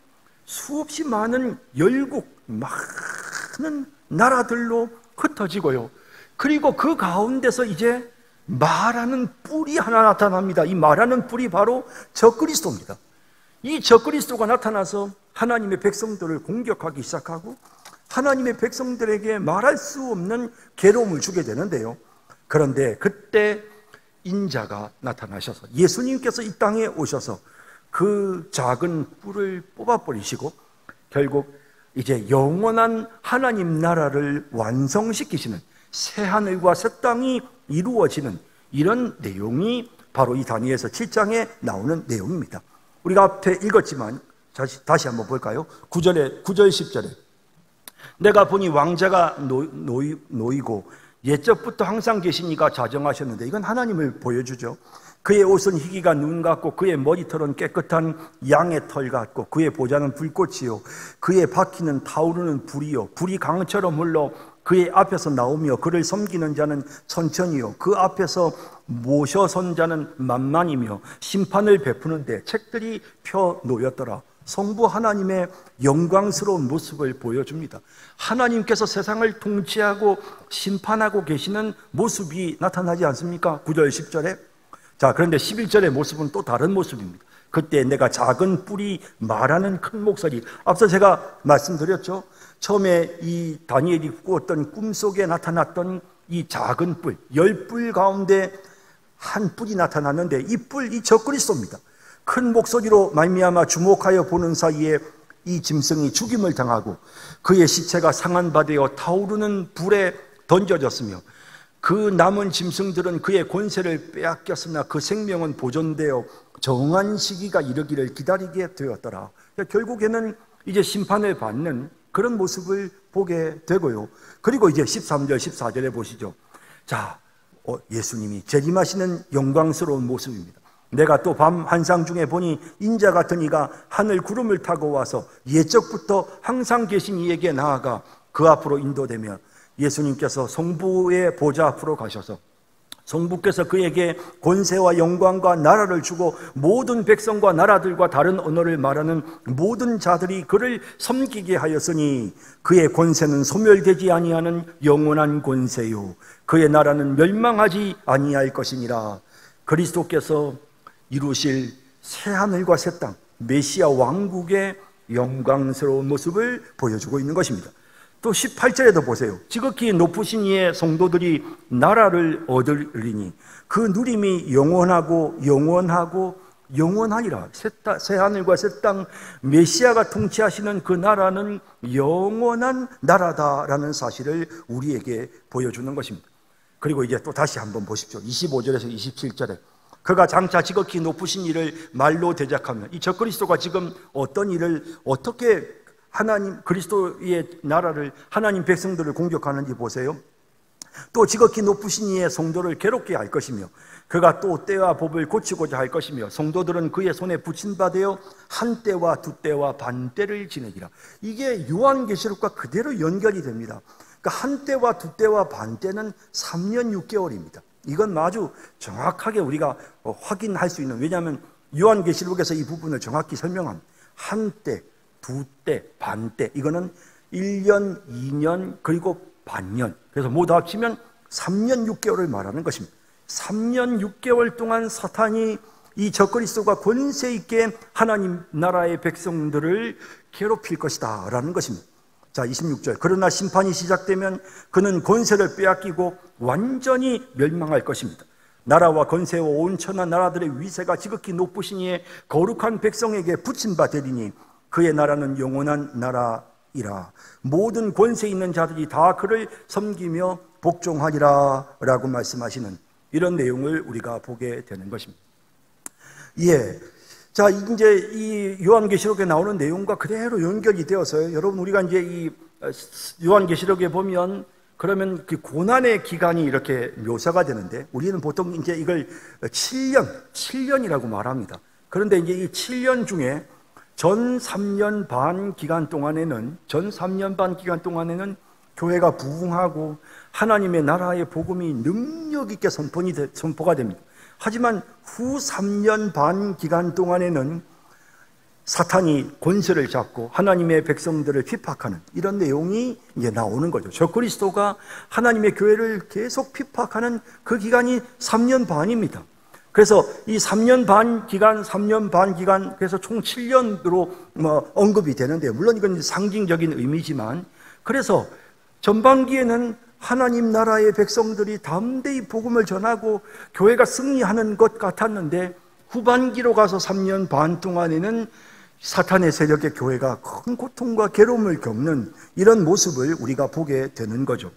수없이 많은 열국, 많은 나라들로 흩어지고요. 그리고 그 가운데서 이제 말하는 뿔이 하나 나타납니다. 이 말하는 뿔이 바로 적그리스도입니다. 이 적그리스도가 나타나서 하나님의 백성들을 공격하기 시작하고 하나님의 백성들에게 말할 수 없는 괴로움을 주게 되는데요. 그런데 그때 인자가 나타나셔서 예수님께서 이 땅에 오셔서 그 작은 뿔을 뽑아버리시고 결국 이제 영원한 하나님 나라를 완성시키시는 새 하늘과 새 땅이 이루어지는 이런 내용이 바로 이 다니엘서 7장에 나오는 내용입니다. 우리가 앞에 읽었지만 다시 한번 볼까요? 9절 10절에 내가 보니 왕자가 놓이고 옛적부터 항상 계시니가 자정하셨는데, 이건 하나님을 보여주죠. 그의 옷은 희기가 눈 같고 그의 머리털은 깨끗한 양의 털 같고 그의 보좌는 불꽃이요 그의 바퀴는 타오르는 불이요 불이 강처럼 흘러 그의 앞에서 나오며 그를 섬기는 자는 천천히요 그 앞에서 모셔선 자는 만만이며 심판을 베푸는데 책들이 펴 놓였더라. 성부 하나님의 영광스러운 모습을 보여줍니다. 하나님께서 세상을 통치하고 심판하고 계시는 모습이 나타나지 않습니까? 9절 10절에. 자, 그런데 11절의 모습은 또 다른 모습입니다. 그때 내가 작은 뿔이 말하는 큰 목소리, 앞서 제가 말씀드렸죠. 처음에 이 다니엘이 꾸었던 꿈속에 나타났던 이 작은 뿔, 10뿔 가운데 한 뿔이 나타났는데 이 뿔, 이 적그리스도입니다. 큰 목소리로 말미암아 주목하여 보는 사이에 이 짐승이 죽임을 당하고 그의 시체가 상한 바 되어 타오르는 불에 던져졌으며 그 남은 짐승들은 그의 권세를 빼앗겼으나 그 생명은 보존되어 정한 시기가 이르기를 기다리게 되었더라. 결국에는 이제 심판을 받는 그런 모습을 보게 되고요. 그리고 이제 13절 14절에 보시죠. 자, 예수님이 재림하시는 영광스러운 모습입니다. 내가 또 밤 환상 중에 보니 인자 같은 이가 하늘 구름을 타고 와서 옛적부터 항상 계신 이에게 나아가 그 앞으로 인도되며 예수님께서 성부의 보좌 앞으로 가셔서 성부께서 그에게 권세와 영광과 나라를 주고 모든 백성과 나라들과 다른 언어를 말하는 모든 자들이 그를 섬기게 하였으니 그의 권세는 소멸되지 아니하는 영원한 권세요 그의 나라는 멸망하지 아니할 것이니라. 그리스도께서 이루실 새하늘과 새 땅, 메시아 왕국의 영광스러운 모습을 보여주고 있는 것입니다. 또 18절에도 보세요. 지극히 높으신 이의 성도들이 나라를 얻으리니 그 누림이 영원하고 영원하고 영원하니라. 새하늘과 새 땅, 메시아가 통치하시는 그 나라는 영원한 나라다라는 사실을 우리에게 보여주는 것입니다. 그리고 이제 또 다시 한번 보십시오. 25절에서 27절에 그가 장차 지극히 높으신 이를 말로 대적하며, 이 적그리스도가 지금 어떤 일을 어떻게 하나님 그리스도의 나라를 하나님 백성들을 공격하는지 보세요. 또 지극히 높으신 이의 성도를 괴롭게 할 것이며 그가 또 때와 법을 고치고자 할 것이며 성도들은 그의 손에 붙인 바 되어 한 때와 두 때와 반 때를 지내리라. 이게 요한계시록과 그대로 연결이 됩니다. 그러니까 한 때와 두 때와 반 때는 3년 6개월입니다. 이건 아주 정확하게 우리가 확인할 수 있는, 왜냐하면 요한계시록에서 이 부분을 정확히 설명합니다. 한 때, 두 때, 반 때, 이거는 1년, 2년, 그리고 반년, 그래서 모두 합치면 3년 6개월을 말하는 것입니다. 3년 6개월 동안 사탄이 이 적그리스도가 권세 있게 하나님 나라의 백성들을 괴롭힐 것이다 라는 것입니다. 자, 26절. 그러나 심판이 시작되면 그는 권세를 빼앗기고 완전히 멸망할 것입니다. 나라와 권세와 온 천하 나라들의 위세가 지극히 높으시니에 거룩한 백성에게 붙임 바 되리니 그의 나라는 영원한 나라이라. 모든 권세 있는 자들이 다 그를 섬기며 복종하리라 라고 말씀하시는 이런 내용을 우리가 보게 되는 것입니다. 예. 자, 이제 이 요한계시록에 나오는 내용과 그대로 연결이 되어서요. 여러분, 우리가 이제 이 요한계시록에 보면 그러면 그 고난의 기간이 이렇게 묘사가 되는데 우리는 보통 이제 이걸 7년이라고 말합니다. 그런데 이제 이 7년 중에 전 3년 반 기간 동안에는 교회가 부흥하고 하나님의 나라의 복음이 능력 있게 선포가 됩니다. 하지만 후 3년 반 기간 동안에는 사탄이 권세를 잡고 하나님의 백성들을 핍박하는 이런 내용이 이제 나오는 거죠. 적그리스도가 하나님의 교회를 계속 핍박하는 그 기간이 3년 반입니다. 그래서 이 3년 반 기간, 그래서 총 7년으로 언급이 되는데요. 물론 이건 상징적인 의미지만, 그래서 전반기에는 하나님 나라의 백성들이 담대히 복음을 전하고 교회가 승리하는 것 같았는데, 후반기로 가서 3년 반 동안에는 사탄의 세력에 교회가 큰 고통과 괴로움을 겪는 이런 모습을 우리가 보게 되는 거죠.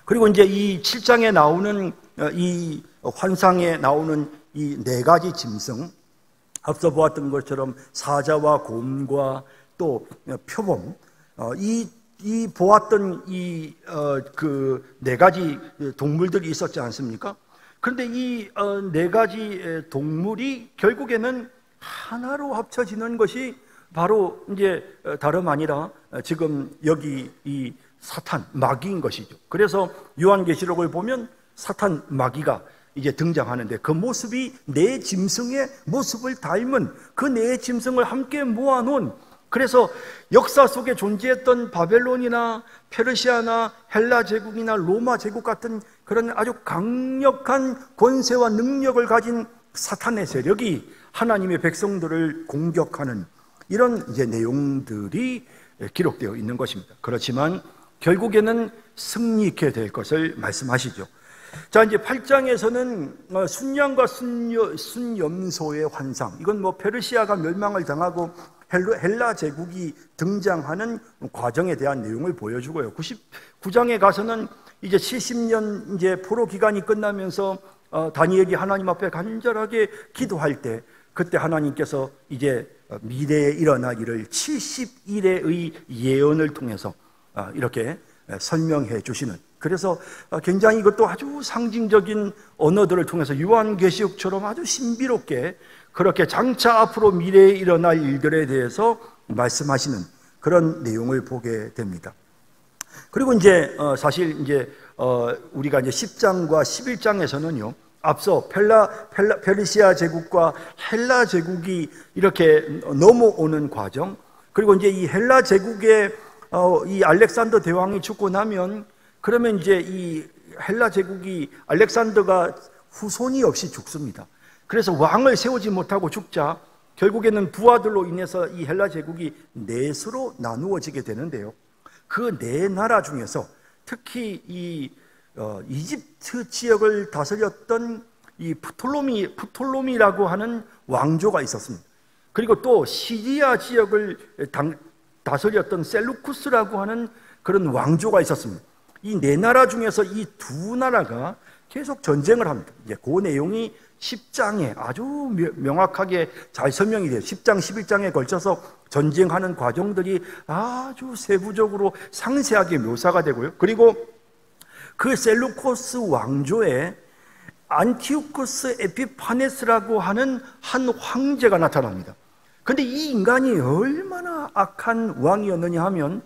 그리고 이제 이 7장에 나오는 이 환상에 나오는 이 네 가지 짐승, 앞서 보았던 것처럼 사자와 곰과 또 표범, 이 보았던 그 네 가지 동물들이 있었지 않습니까? 그런데 이 네 가지 동물이 결국에는 하나로 합쳐지는 것이 바로 이제 다름 아니라 지금 여기 이 사탄, 마귀인 것이죠. 그래서 요한계시록을 보면 사탄, 마귀가 이제 등장하는데 그 모습이 네 짐승의 모습을 닮은 그 네 짐승을 함께 모아놓은, 그래서 역사 속에 존재했던 바벨론이나 페르시아나 헬라 제국이나 로마 제국 같은 그런 아주 강력한 권세와 능력을 가진 사탄의 세력이 하나님의 백성들을 공격하는 이런 이제 내용들이 기록되어 있는 것입니다. 그렇지만 결국에는 승리케 될 것을 말씀하시죠. 자, 이제 8장에서는 순양과 순염소의 환상, 이건 뭐 페르시아가 멸망을 당하고 헬라 제국이 등장하는 과정에 대한 내용을 보여주고요. 99장에 가서는 이제 70년 이제 포로 기간이 끝나면서 다니엘이 하나님 앞에 간절하게 기도할 때, 그때 하나님께서 이제 미래에 일어날 일을 70일의 예언을 통해서 이렇게 설명해 주시는, 그래서 굉장히 이것도 아주 상징적인 언어들을 통해서 요한계시록처럼 아주 신비롭게 그렇게 장차 앞으로 미래에 일어날 일들에 대해서 말씀하시는 그런 내용을 보게 됩니다. 그리고 이제 사실 이제 우리가 이제 10장과 11장에서는요, 앞서 페르시아 제국과 헬라 제국이 이렇게 넘어오는 과정, 그리고 이제 이 헬라 제국의 이 알렉산더 대왕이 죽고 나면, 그러면 이제 이 헬라 제국이 알렉산더가 후손이 없이 죽습니다. 그래서 왕을 세우지 못하고 죽자 결국에는 부하들로 인해서 이 헬라 제국이 넷으로 나누어지게 되는데요. 그 네 나라 중에서 특히 이 이집트 지역을 다스렸던 이 프톨로미라고 하는 왕조가 있었습니다. 그리고 또 시리아 지역을 다스렸던 셀루쿠스라고 하는 그런 왕조가 있었습니다. 이 네 나라 중에서 이 두 나라가 계속 전쟁을 합니다. 이제 그 내용이 10장에 아주 명확하게 잘 설명이 돼요. 10장, 11장에 걸쳐서 전쟁하는 과정들이 아주 세부적으로 상세하게 묘사가 되고요. 그리고 그 셀루코스 왕조에 안티오쿠스 에피파네스라고 하는 한 황제가 나타납니다. 그런데 이 인간이 얼마나 악한 왕이었느냐 하면,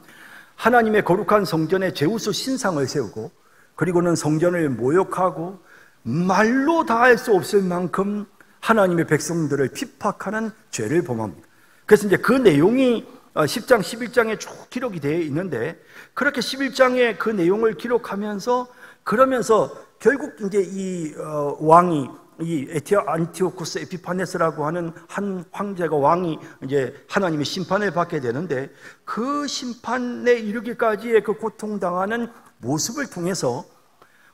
하나님의 거룩한 성전에 제우스 신상을 세우고, 그리고는 성전을 모욕하고 말로 다할 수 없을 만큼 하나님의 백성들을 핍박하는 죄를 범합니다. 그래서 이제 그 내용이 10장, 11장에 쭉 기록이 되어 있는데, 그렇게 11장에 그 내용을 기록하면서, 그러면서 결국 이제 이 왕이 이 안티오쿠스 에피파네스라고 하는 한 황제가 왕이 이제 하나님의 심판을 받게 되는데 그 심판에 이르기까지의 그 고통당하는 모습을 통해서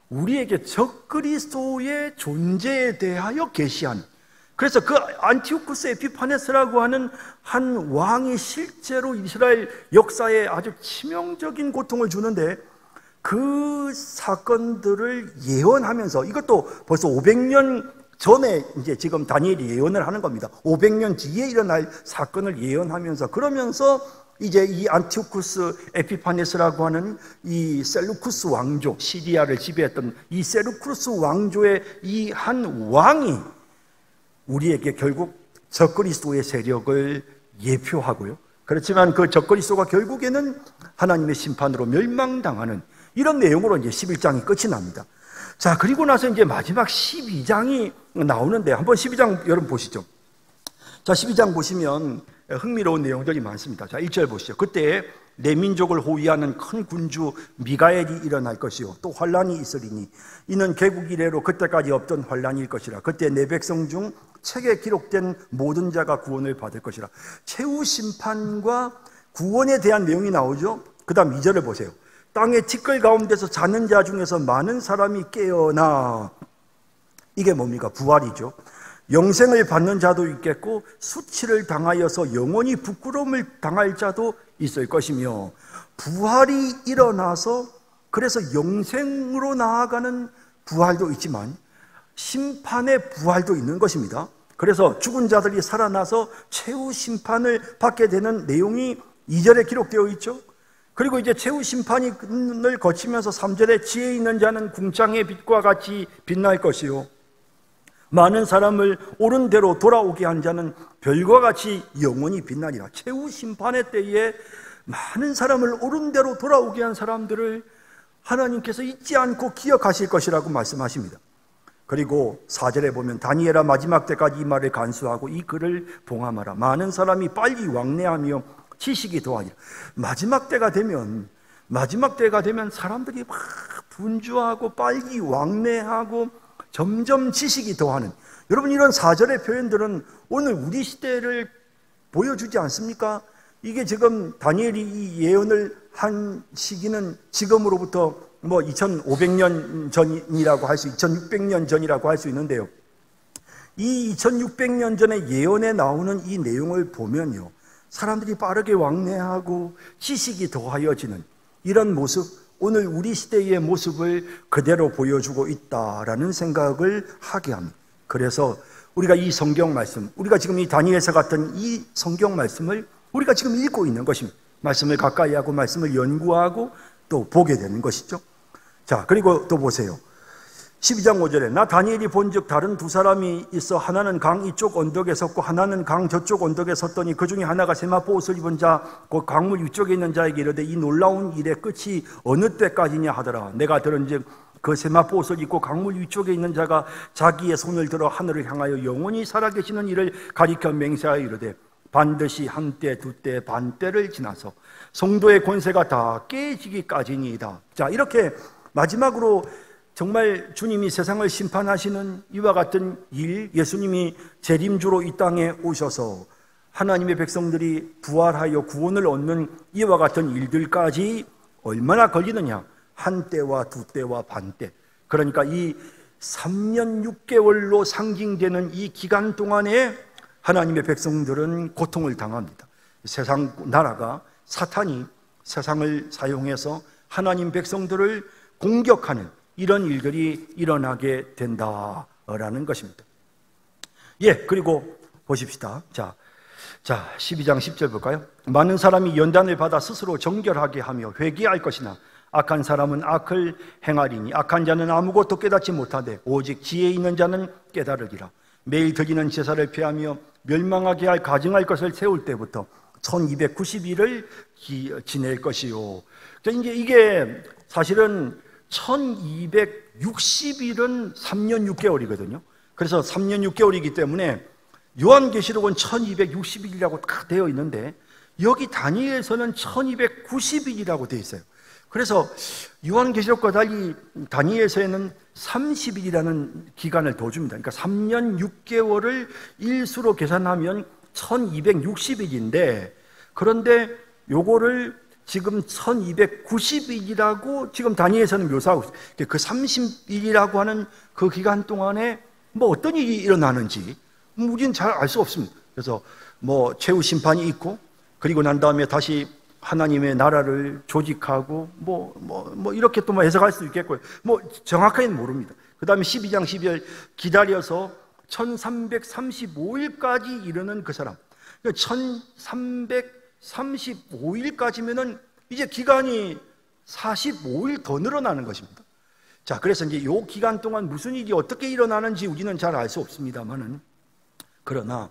우리에게 적그리스도의 존재에 대하여 계시한, 그래서 그 안티오쿠스 에피파네스라고 하는 한 왕이 실제로 이스라엘 역사에 아주 치명적인 고통을 주는데 그 사건들을 예언하면서, 이것도 벌써 500년 전에 이제 지금 다니엘이 예언을 하는 겁니다. 500년 뒤에 일어날 사건을 예언하면서, 그러면서 이제 이 안티오쿠스 에피파네스라고 하는 이 셀루쿠스 왕조, 시리아를 지배했던 이 셀루쿠스 왕조의 이 한 왕이 우리에게 결국 적그리스도의 세력을 예표하고요. 그렇지만 그 적그리스도가 결국에는 하나님의 심판으로 멸망당하는 이런 내용으로 이제 11장이 끝이 납니다. 자, 그리고 나서 이제 마지막 12장이 나오는데 한번 12장 여러분 보시죠. 자, 12장 보시면 흥미로운 내용들이 많습니다. 자, 1절 보시죠. 그때 내 민족을 호위하는 큰 군주 미가엘이 일어날 것이요 또 환란이 있으리니 이는 개국 이래로 그때까지 없던 환란일 것이라. 그때 내 백성 중 책에 기록된 모든 자가 구원을 받을 것이라. 최후 심판과 구원에 대한 내용이 나오죠. 그 다음 2절을 보세요. 땅의 티끌 가운데서 자는 자 중에서 많은 사람이 깨어나. 이게 뭡니까? 부활이죠. 영생을 받는 자도 있겠고 수치를 당하여서 영원히 부끄러움을 당할 자도 있을 것이며, 부활이 일어나서 그래서 영생으로 나아가는 부활도 있지만 심판의 부활도 있는 것입니다. 그래서 죽은 자들이 살아나서 최후 심판을 받게 되는 내용이 2절에 기록되어 있죠. 그리고 이제 최후 심판을 거치면서 3절에 지혜 있는 자는 궁창의 빛과 같이 빛날 것이요 많은 사람을 옳은 대로 돌아오게 한 자는 별과 같이 영원히 빛나리라. 최후 심판의 때에 많은 사람을 옳은 대로 돌아오게 한 사람들을 하나님께서 잊지 않고 기억하실 것이라고 말씀하십니다. 그리고 4절에 보면 다니엘아 마지막 때까지 이 말을 간수하고 이 글을 봉함하라. 많은 사람이 빨리 왕래하며 지식이 더하리라. 마지막 때가 되면 사람들이 막 분주하고 빨리 왕래하고 점점 지식이 더하는, 여러분 이런 4절의 표현들은 오늘 우리 시대를 보여주지 않습니까? 이게 지금 다니엘이 이 예언을 한 시기는 지금으로부터 2500년 전이라고 할 수, 2600년 전이라고 할 수 있는데요. 이 2600년 전의 예언에 나오는 이 내용을 보면요, 사람들이 빠르게 왕래하고 지식이 더하여지는 이런 모습, 오늘 우리 시대의 모습을 그대로 보여주고 있다라는 생각을 하게 합니다. 그래서 우리가 이 성경 말씀, 우리가 지금 이 다니엘서 같은 이 성경 말씀을 우리가 지금 읽고 있는 것입니다. 말씀을 가까이 하고 말씀을 연구하고 또 보게 되는 것이죠. 자, 그리고 또 보세요. 12장 5절에 나 다니엘이 본즉 다른 두 사람이 있어 하나는 강 이쪽 언덕에 섰고 하나는 강 저쪽 언덕에 섰더니 그 중에 하나가 세마포 옷을 입은 자 곧 강물 위쪽에 있는 자에게 이르되 이 놀라운 일의 끝이 어느 때까지냐 하더라. 내가 들은즉 그 세마포 옷을 입고 강물 위쪽에 있는 자가 자기의 손을 들어 하늘을 향하여 영원히 살아계시는 이를 가리켜 맹세하여 이르되 반드시 한때 두때 반때를 지나서 성도의 권세가 다 깨지기까지니이다. 자, 이렇게 마지막으로 정말 주님이 세상을 심판하시는 이와 같은 일, 예수님이 재림주로 이 땅에 오셔서 하나님의 백성들이 부활하여 구원을 얻는 이와 같은 일들까지 얼마나 걸리느냐? 한 때와 두 때와 반때. 그러니까 이 3년 6개월로 상징되는 이 기간 동안에 하나님의 백성들은 고통을 당합니다. 세상 나라가, 사탄이 세상을 사용해서 하나님 백성들을 공격하는 이런 일들이 일어나게 된다라는 것입니다. 예, 그리고 보십시다. 자, 12장 10절 볼까요? 많은 사람이 연단을 받아 스스로 정결하게 하며 회개할 것이나 악한 사람은 악을 행하리니 악한 자는 아무것도 깨닫지 못하되 오직 지혜 있는 자는 깨달으리라. 매일 드리는 제사를 피하며 멸망하게 할 가증할 것을 세울 때부터 1290일을 지낼 것이요. 이게 사실은 1260일은 3년 6개월이거든요. 그래서 3년 6개월이기 때문에 요한계시록은 1260일이라고 다 되어 있는데 여기 다니엘서는 1290일이라고 되어 있어요. 그래서 요한계시록과 달리 다니엘서에는 30일이라는 기간을 더 줍니다. 그러니까 3년 6개월을 일수로 계산하면 1260일인데, 그런데 요거를 지금 1290일이라고 지금 다니엘서는 묘사하고 있어요. 그 30일이라고 하는 그 기간 동안에 뭐 어떤 일이 일어나는지 우리는 잘 알 수 없습니다. 그래서 뭐 최후 심판이 있고, 그리고 난 다음에 다시 하나님의 나라를 조직하고 뭐 이렇게 또 뭐 해석할 수도 있겠고요. 뭐 정확하게는 모릅니다. 그 다음에 12장 12절 기다려서 1335일까지 이르는 그 사람. 1335일까지면은 이제 기간이 45일 더 늘어나는 것입니다. 자, 그래서 이제 요 기간 동안 무슨 일이 어떻게 일어나는지 우리는 잘 알 수 없습니다만은, 그러나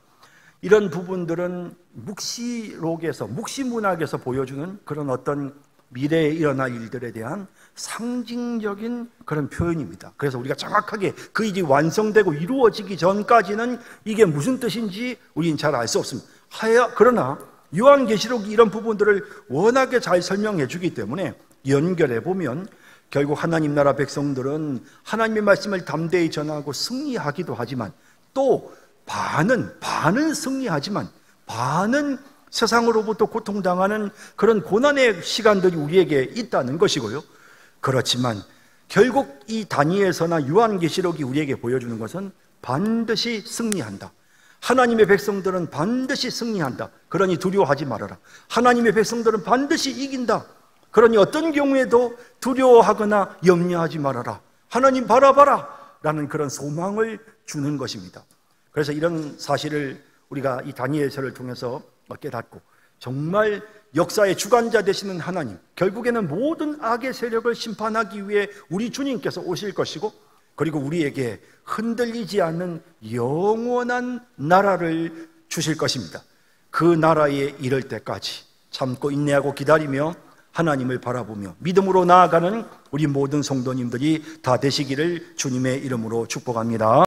이런 부분들은 묵시록에서, 묵시문학에서 보여주는 그런 어떤 미래에 일어날 일들에 대한 상징적인 그런 표현입니다. 그래서 우리가 정확하게 그 일이 완성되고 이루어지기 전까지는 이게 무슨 뜻인지 우리는 잘 알 수 없습니다. 그러나 요한계시록이 이런 부분들을 워낙에 잘 설명해 주기 때문에 연결해 보면 결국 하나님 나라 백성들은 하나님의 말씀을 담대히 전하고 승리하기도 하지만, 또 반은 승리하지만 반은 세상으로부터 고통당하는 그런 고난의 시간들이 우리에게 있다는 것이고요. 그렇지만 결국 이 다니엘서나 요한계시록이 우리에게 보여주는 것은 반드시 승리한다. 하나님의 백성들은 반드시 승리한다. 그러니 두려워하지 말아라. 하나님의 백성들은 반드시 이긴다. 그러니 어떤 경우에도 두려워하거나 염려하지 말아라. 하나님 바라봐라 라는 그런 소망을 주는 것입니다. 그래서 이런 사실을 우리가 이 다니엘서를 통해서 깨닫고, 정말 역사의 주관자 되시는 하나님, 결국에는 모든 악의 세력을 심판하기 위해 우리 주님께서 오실 것이고, 그리고 우리에게 흔들리지 않는 영원한 나라를 주실 것입니다. 그 나라에 이를 때까지 참고 인내하고 기다리며 하나님을 바라보며 믿음으로 나아가는 우리 모든 성도님들이 다 되시기를 주님의 이름으로 축복합니다.